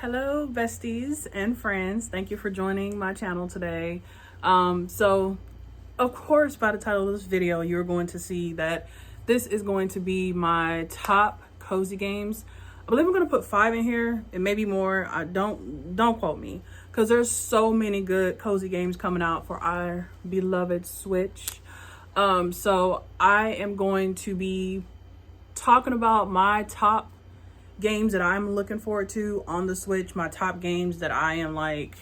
Hello, besties and friends. Thank you for joining my channel today. So, of course, by the title of this video, you're going to see that this is going to be my top cozy games. I believe I'm going to put 5 in here. It may be more. I don't quote me, because there's so many good cozy games coming out for our beloved Switch. So I am going to be talking about my top games that I'm looking forward to on the Switch, my top games that I am like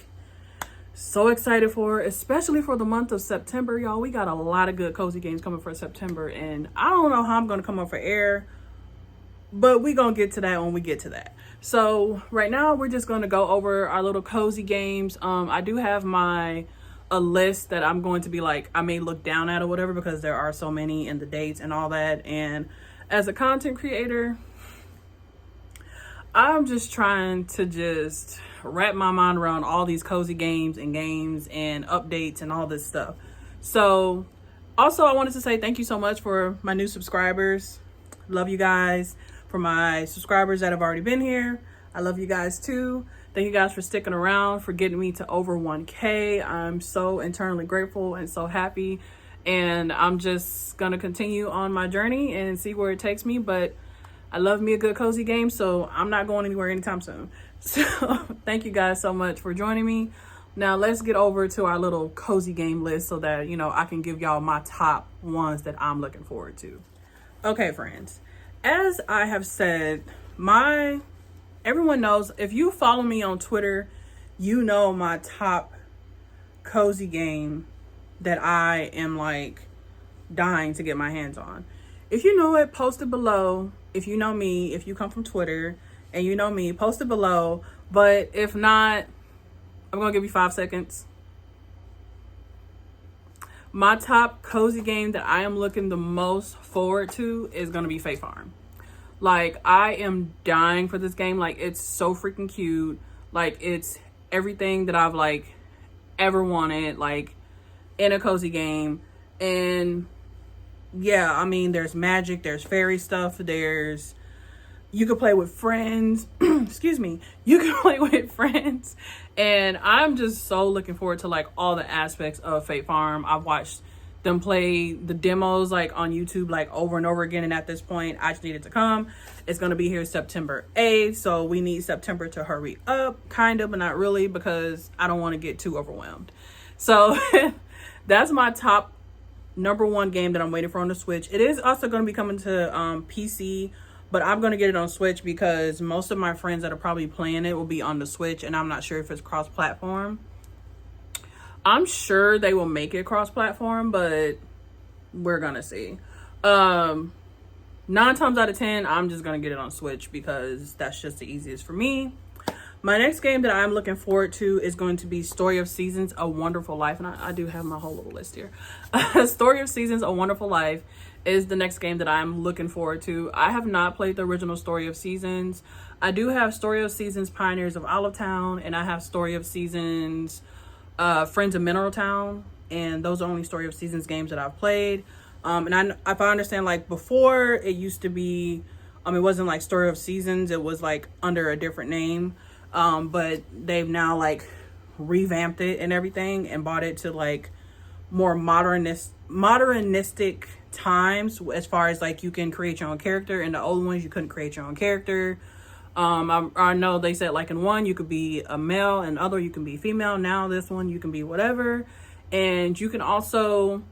so excited for, especially for the month of September. Y'all, we got a lot of good cozy games coming for September, and I don't know how I'm gonna come up for air, but we gonna get to that when we get to that. So right now we're just gonna go over our little cozy games. I do have a list that I'm going to be like, I may look down at or whatever, because there are so many, and the dates and all that. And as a content creator, I'm just trying to just wrap my mind around all these cozy games and updates and all this stuff. So also, I wanted to say thank you so much for my new subscribers. Love you guys. For my subscribers that have already been here, I love you guys too. Thank you guys for sticking around, for getting me to over 1K. I'm so internally grateful and so happy. And I'm just gonna continue on my journey and see where it takes me. But I love me a good cozy game, so I'm not going anywhere anytime soon. So thank you guys so much for joining me. Now let's get over to our little cozy game list so that, you know, I can give y'all my top ones that I'm looking forward to. Okay, friends, as I have said, everyone knows, if you follow me on Twitter, you know my top cozy game that I am like dying to get my hands on. If you know it, post it below. If you know me, if you come from Twitter and you know me, post it below. But if not, I'm gonna give you 5 seconds. My top cozy game that I am looking the most forward to is gonna be Faith Farm. Like, I am dying for this game. Like, it's so freaking cute. Like, it's everything that I've like ever wanted, like, in a cozy game. And yeah, I mean, there's magic, there's fairy stuff, you can play with friends, excuse me, you can play with friends. And I'm just so looking forward to like all the aspects of Faith Farm. I've watched them play the demos like on YouTube like over and over again, and at this point I just need it to come. It's going to be here September 8th, so we need September to hurry up, kind of, but not really, because I don't want to get too overwhelmed. So that's my top number 1 game that I'm waiting for on the Switch. It is also going to be coming to PC, but I'm going to get it on Switch because most of my friends that are probably playing it will be on the Switch, and I'm not sure if it's cross-platform. I'm sure they will make it cross-platform, but we're going to see. 9 times out of 10, I'm just going to get it on Switch because that's just the easiest for me. My next game that I'm looking forward to is going to be Story of Seasons, A Wonderful Life. And I do have my whole little list here. Story of Seasons, A Wonderful Life is the next game that I'm looking forward to. I have not played the original Story of Seasons. I do have Story of Seasons, Pioneers of Olive Town, and I have Story of Seasons, Friends of Mineral Town. And those are only Story of Seasons games that I've played. And if I understand, like before, it used to be, it wasn't like Story of Seasons. It was like under a different name. But they've now like revamped it and everything and brought it to like more modernistic times, as far as like you can create your own character. In the old ones, you couldn't create your own character. I know they said like in one you could be a male, and other you can be female. Now this one you can be whatever, and you can also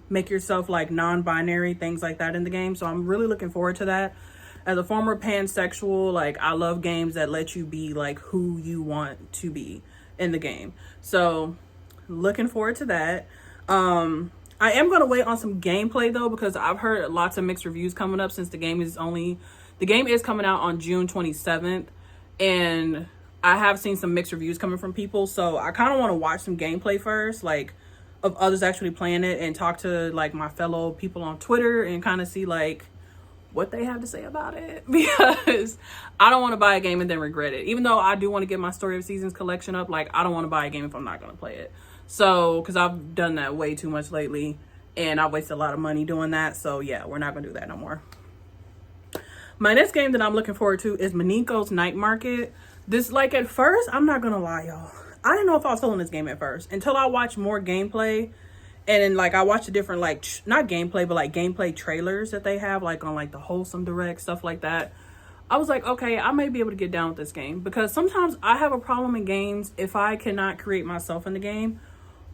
make yourself like non-binary, things like that in the game. So I'm really looking forward to that. As a former pansexual, like, I love games that let you be like who you want to be in the game. So looking forward to that. I am going to wait on some gameplay though, because I've heard lots of mixed reviews coming up, since the game is coming out on June 27th. And I have seen some mixed reviews coming from people. So I kind of want to watch some gameplay first, like of others actually playing it, and talk to like my fellow people on Twitter and kind of see like what they have to say about it, because I don't want to buy a game and then regret it. Even though I do want to get my Story of Seasons collection up, like, I don't want to buy a game if I'm not going to play it. So, because I've done that way too much lately, and I've wasted a lot of money doing that. So yeah, we're not going to do that no more. My next game that I'm looking forward to is Miniko's Night Market. This, like, at first, I'm not gonna lie, y'all, I didn't know if I was feeling this game at first until I watched more gameplay. And then, like, I watched the different, like, not gameplay, but like gameplay trailers that they have, like on like the Wholesome Direct, stuff like that. I was like, okay, I may be able to get down with this game, because sometimes I have a problem in games if I cannot create myself in the game,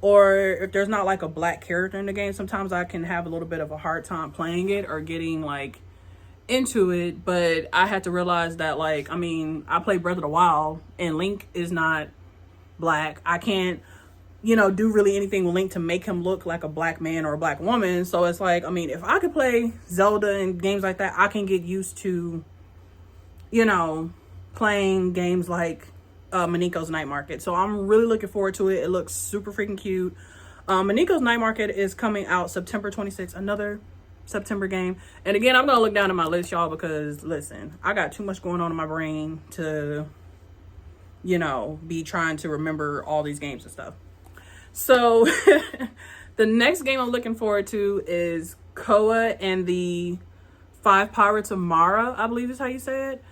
or if there's not like a black character in the game. Sometimes I can have a little bit of a hard time playing it or getting like into it. But I had to realize that, like, I mean, I play Breath of the Wild and Link is not black. I can't, you know, do really anything with Link to make him look like a black man or a black woman. So it's like, I mean, if I could play Zelda and games like that, I can get used to, you know, playing games like Miniko's Night Market. So I'm really looking forward to it. It looks super freaking cute. Miniko's Night Market is coming out September 26th, another September game. And again, I'm gonna look down at my list, y'all, because listen, I got too much going on in my brain to, you know, be trying to remember all these games and stuff. So the next game I'm looking forward to is Koa and the Five Pirates of Mara, I believe is how you say it.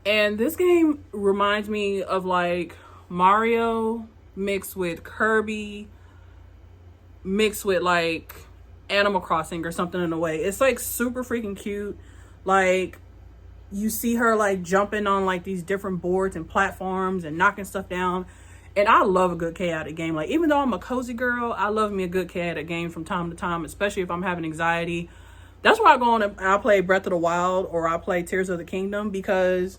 And this game reminds me of like Mario mixed with Kirby mixed with like Animal Crossing or something in a way. It's like super freaking cute. Like, you see her like jumping on like these different boards and platforms and knocking stuff down. And I love a good chaotic game. Like, even though I'm a cozy girl, I love me a good chaotic game from time to time, especially if I'm having anxiety. That's why I go on and I play Breath of the Wild or I play Tears of the Kingdom, because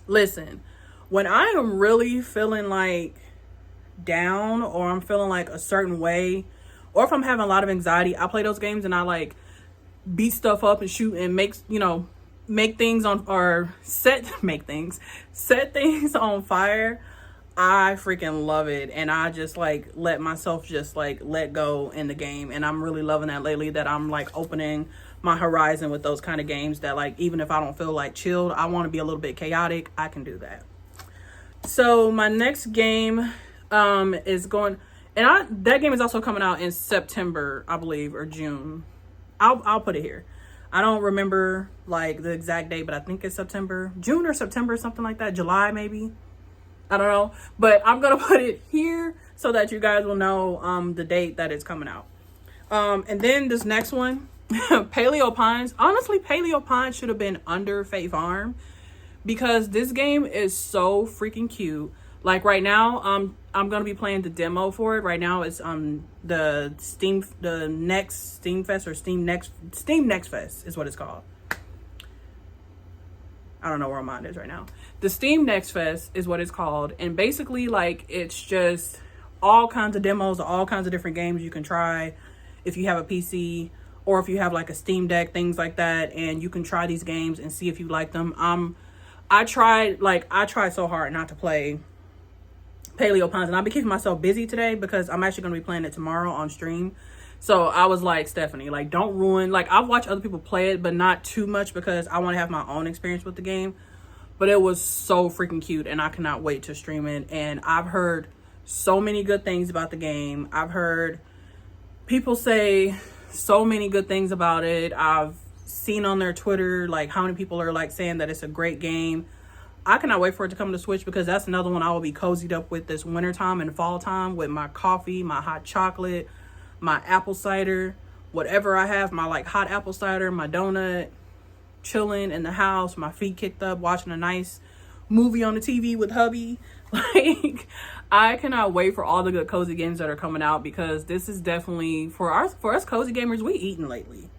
listen, when I am really feeling like down or I'm feeling like a certain way, or if I'm having a lot of anxiety, I play those games and I like beat stuff up and shoot and make, you know, make things on, or set things on fire. I freaking love it. And I just like let myself just like let go in the game. And I'm really loving that lately, that I'm like opening my horizon with those kind of games that, like, even if I don't feel like chilled, I want to be a little bit chaotic, I can do that. So my next game is going, and that game is also coming out in September, I believe, or June. I'll put it here. I don't remember like the exact date, but I think it's September, June or September, something like that. July maybe. I don't know, but I'm gonna put it here so that you guys will know the date that it's coming out. And then this next one, Paleo Pines. Honestly, Paleo Pines should have been under Faith Farm, because this game is so freaking cute. Like right now, I'm gonna be playing the demo for it. Right now, it's the next Steam Fest, or Steam Next Fest is what it's called. I don't know where my mind is right now. The Steam Next Fest is what it's called. And basically, like, it's just all kinds of demos, all kinds of different games you can try if you have a PC, or if you have like a Steam Deck, things like that. And you can try these games and see if you like them. I tried so hard not to play Paleo Pines, and I've been keeping myself busy today because I'm actually going to be playing it tomorrow on stream. So I was like, Stephanie, like, don't ruin, like, I've watched other people play it, but not too much, because I want to have my own experience with the game. But it was so freaking cute, and I cannot wait to stream it. And I've heard so many good things about the game. I've heard people say so many good things about it. I've seen on their Twitter, like, how many people are like saying that it's a great game. I cannot wait for it to come to Switch, because that's another one I will be cozied up with this winter time and fall time, with my coffee, my hot chocolate, my apple cider, whatever I have, my like hot apple cider, my donut, chilling in the house, my feet kicked up, watching a nice movie on the TV with hubby. Like, I cannot wait for all the good cozy games that are coming out, because this is definitely for us cozy gamers. We eating lately.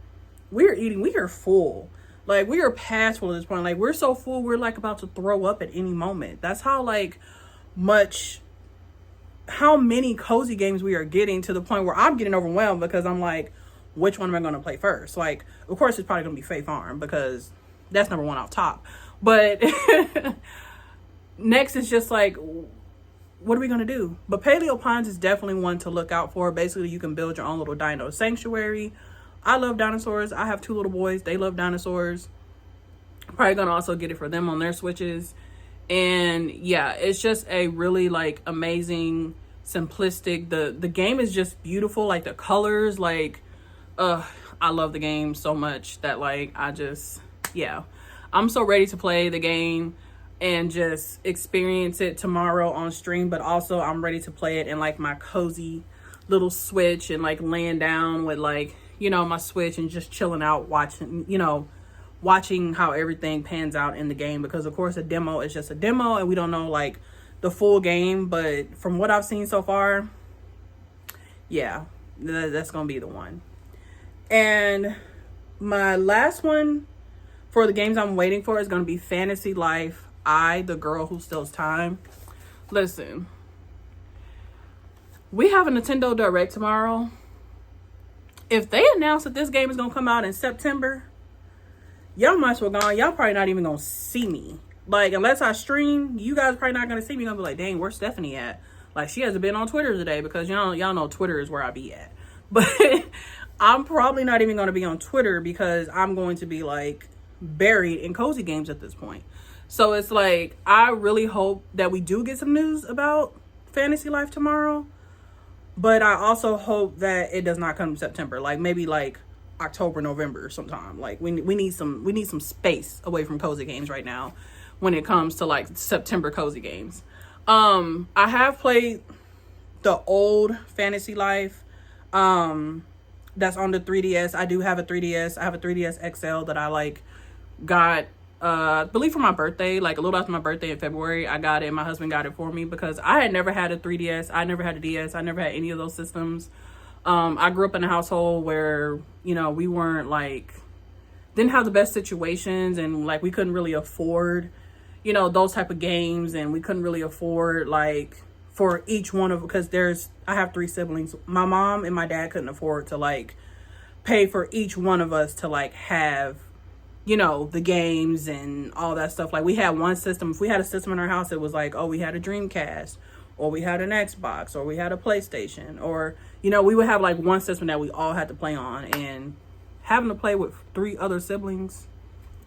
We are full. Like, we are past full at this point. Like, we're so full, we're like about to throw up at any moment. That's how like how many cozy games we are getting, to the point where I'm getting overwhelmed, because I'm like, which one am I going to play first? Like, of course, it's probably going to be Faith Farm, because that's number one off top. But next is just like, what are we going to do? But Paleo Pines is definitely one to look out for. Basically, you can build your own little dino sanctuary. I love dinosaurs. I have 2 little boys. They love dinosaurs. Probably going to also get it for them on their Switches. And yeah, it's just a really like amazing, simplistic, the game is just beautiful. Like, the colors, like, I love the game so much that, like, yeah, I'm so ready to play the game and just experience it tomorrow on stream, but also I'm ready to play it in like my cozy little Switch and like laying down with like, you know, my Switch and just chilling out watching, you know, watching how everything pans out in the game, because of course a demo is just a demo and we don't know like the full game, but from what I've seen so far, yeah, that's gonna be the one. And my last one for the games I'm waiting for is gonna be Fantasy Life I, the Girl Who Steals Time. Listen, we have a Nintendo Direct tomorrow. If they announce that this game is gonna come out in September, y'all might as well go on. Y'all probably not even gonna see me. Like, unless I stream, you guys probably not gonna see me. Gonna be like, dang, where's Stephanie at? Like, she hasn't been on Twitter today, because y'all know Twitter is where I be at. But I'm probably not even gonna be on Twitter because I'm going to be like buried in cozy games at this point. So it's like, I really hope that we do get some news about Fantasy Life tomorrow. But I also hope that it does not come in September. Like, maybe like October, November sometime. Like, we need some space away from cozy games right now when it comes to like September cozy games. I have played the old Fantasy Life that's on the 3DS. I do have a 3DS. I have a 3DS XL that I like got I believe for my birthday, like a little after my birthday in February. I got it, my husband got it for me because I had never had a 3DS. I never had a DS. I never had any of those systems. I grew up in a household where, you know, we weren't like, didn't have the best situations, and like we couldn't really afford, you know, those type of games, and we couldn't really afford like for each one of, because I have 3 siblings. My mom and my dad couldn't afford to like pay for each one of us to like have, you know, the games and all that stuff. Like, we had one system. If we had a system in our house, it was like, oh, we had a Dreamcast, or we had an Xbox, or we had a PlayStation, or, you know, we would have like one system that we all had to play on. And having to play with 3 other siblings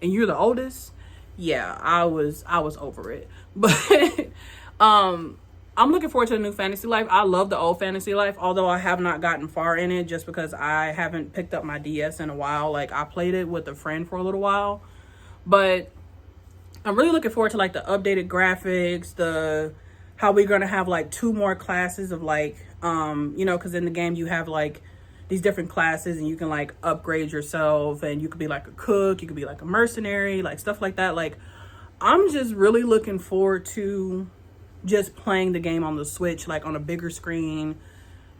and you're the oldest, yeah, I was over it. But I'm looking forward to the new Fantasy Life. I love the old Fantasy Life, although I have not gotten far in it just because I haven't picked up my DS in a while. Like, I played it with a friend for a little while, but I'm really looking forward to like the updated graphics, how we're going to have like 2 more classes of like, you know, because in the game you have like these different classes and you can like upgrade yourself, and you could be like a cook, you could be like a mercenary, like stuff like that. Like, I'm just really looking forward to just playing the game on the Switch, like on a bigger screen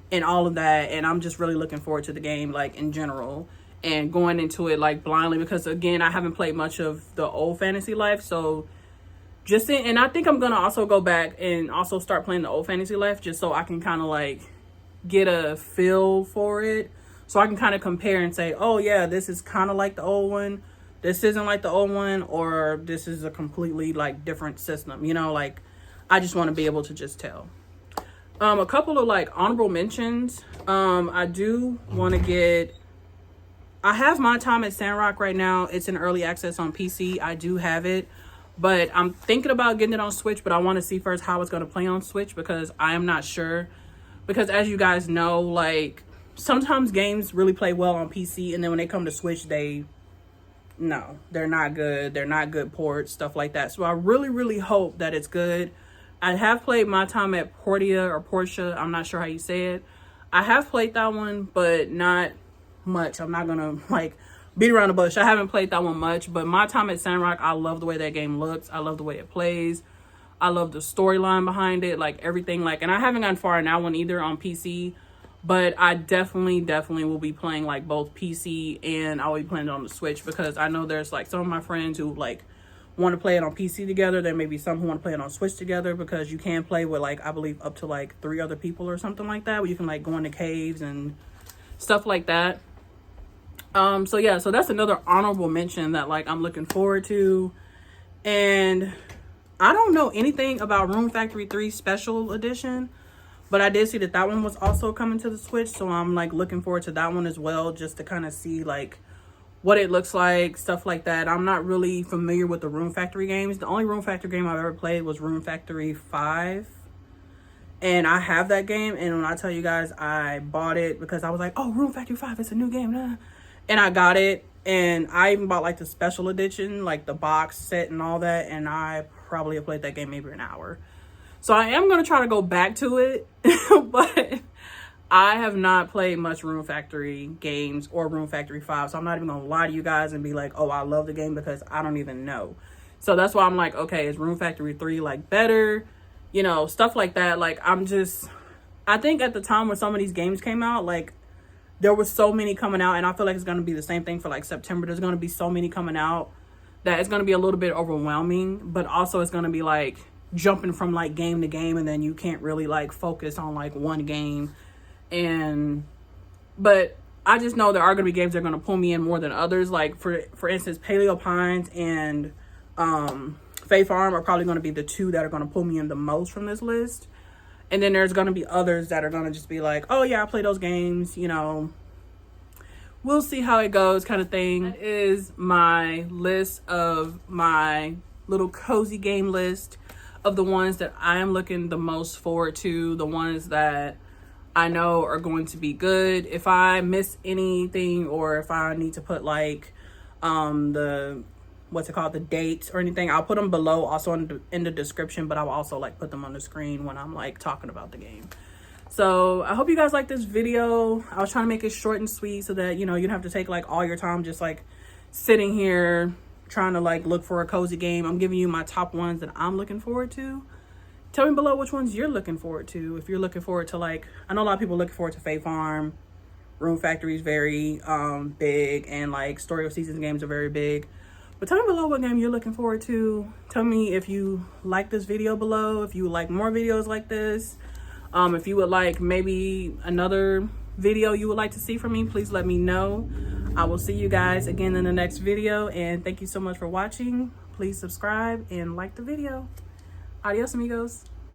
and all of that. And I'm just really looking forward to the game, like in general, and going into it like blindly, because again, I haven't played much of the old Fantasy Life. So and I think I'm gonna also go back and also start playing the old Fantasy Life, just so I can kind of like get a feel for it, so I can kind of compare and say, oh yeah, this is kind of like the old one, this isn't like the old one, or this is a completely like different system, you know. Like, I just want to be able to just tell. A couple of like honorable mentions. I do want to I have My Time at Sandrock right now. It's in early access on PC. I do have it, but I'm thinking about getting it on Switch, but I want to see first how it's going to play on Switch, because I am not sure. Because as you guys know, like, sometimes games really play well on PC, and then when they come to Switch, they're not good. They're not good ports, stuff like that. So I really, really hope that it's good. I have played My Time at Portia. I'm not sure how you say it. I have played that one, but not much. I'm not going to like beat around the bush. I haven't played that one much, but My Time at Sandrock, I love the way that game looks. I love the way it plays. I love the storyline behind it, like everything. Like, and I haven't gotten far in that one either on PC, but I definitely will be playing like both PC, and I'll be playing it on the Switch, because I know there's like some of my friends who like want to play it on PC together. There may be some who want to play it on Switch together, because you can play with like, I believe up to like 3 other people or something like that, where you can like go into caves and stuff like that. So yeah, so that's another honorable mention that like I'm looking forward to. And I don't know anything about Room Factory 3 Special Edition, but I did see that one was also coming to the Switch, so I'm like looking forward to that one as well, just to kind of see like what it looks like, stuff like that. I'm not really familiar with the Room Factory games. The only Room Factory game I've ever played was Room Factory 5. And I have that game, and when I tell you guys, I bought it because I was like, oh, Room Factory 5, it's a new game. And I got it, And I even bought like the special edition, like the box set and all that. And I probably have played that game maybe an hour. So I am going to try to go back to it. But I have not played much Room Factory games or Room Factory 5. So I'm not even going to lie to you guys and be like, oh, I love the game, because I don't even know. So that's why I'm like, okay, is Room Factory 3 like better? You know, stuff like that. Like, I think at the time when some of these games came out, like, there was so many coming out, and I feel like it's going to be the same thing for like September. There's going to be so many coming out that it's going to be a little bit overwhelming, but also it's going to be like jumping from like game to game, and then you can't really like focus on like one game. But I just know there are going to be games that are going to pull me in more than others. Like for instance, Paleo Pines and Faith Farm are probably going to be the two that are going to pull me in the most from this list. And then there's going to be others that are going to just be like, oh yeah, I play those games, you know, we'll see how it goes kind of thing. That is my list of my little cozy game list of the ones that I am looking the most forward to, the ones that I know are going to be good. If I miss anything, or if I need to put like the dates or anything, I'll put them below also in the description, but I'll also like put them on the screen when I'm like talking about the game. So I hope you guys like this video. I was trying to make it short and sweet so that, you know, you don't have to take like all your time just like sitting here trying to like look for a cozy game. I'm giving you my top ones that I'm looking forward to. Tell me below which ones you're looking forward to. If you're looking forward to, like, I know a lot of people looking forward to Faith Farm. Room Factory is very big, and like Story of Seasons games are very big. But tell me below what game you're looking forward to. Tell me if you like this video below, if you would like more videos like this. If you would like maybe another video you would like to see from me, please let me know. I will see you guys again in the next video, and thank you so much for watching. Please subscribe and like the video. Adios, amigos.